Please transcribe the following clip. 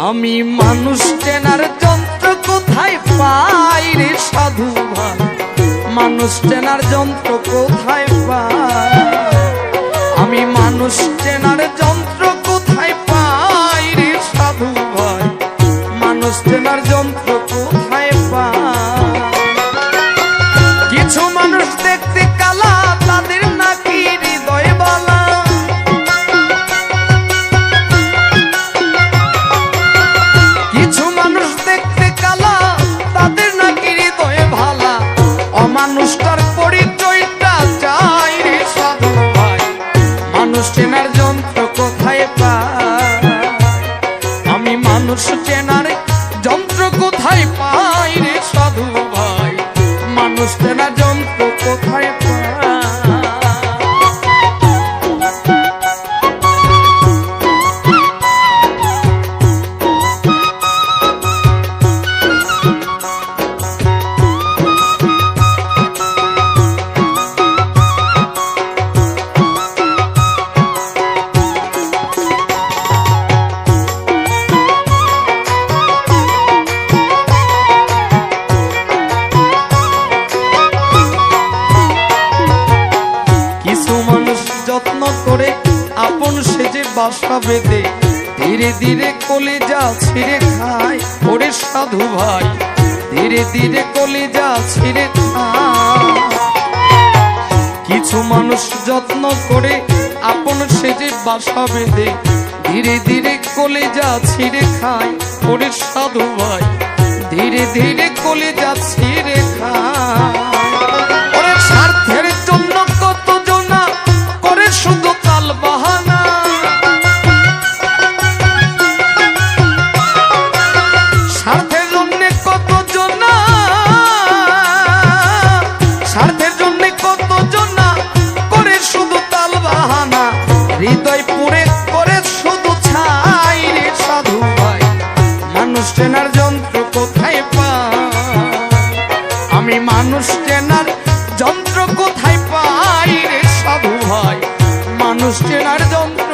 আমি মানুষ চেনার যন্ত্র কোথায় পাই রে সাধু ভাই, মানুষ চেনার যন্ত্র কোথায় পাই, আমি মানুষ চেনার যন্ত্র কোথায় পাই রে সাধু ভাই, মানুষ চেনার যন্ত্র কোথায় পাই। কিছু মানুষ দেখতে কালা, তাদের নাকি হৃদয় বালা, কিছু মানুষ দেখতে কালা, তাদের নাকি হৃদয় ভালা, অমানুষটার পরিচয়টা চাই রে সাধু ভাই, মানুষ চেনার যন্ত্র কোথায় পাই, আমি মানুষ চেনার যন্ত্র কোথায় পাই রে সাধু ভাই, মানুষ চেনার যন্ত্র কোথায় পাই। যত্ন করে আপন সেজে বাসা বেঁধে ধীরে ধীরে কলিজা ছিঁড়ে খায় ওরে সাধু ভাই, ধীরে ধীরে কলিজা ছিঁড়ে খায়। কিছু মানুষ যত্ন করে আপন সেজে বাসা বেঁধে ধীরে ধীরে কলিজা ছিঁড়ে খায় ওরে সাধু ভাই, ধীরে ধীরে কলিজা ছিঁড়ে খায়। ওরে স্বার্থের জন্য কত জনা করে শুধু তাল বাহানা, স্বার্থের জন্য কত জনা, স্বার্থের জন্য কত জনা করে শুধু তাল বাহানা, হৃদয় পুড়ে করে শুধু ছাই রে সাধু ভাই, মানুষ চেনার যন্ত্র কোথায় পাই, আমি মানুষ চেনার যন্ত্র কোথায় পাই রে সাধু ভাই, মানুষ চেনার যন্ত্র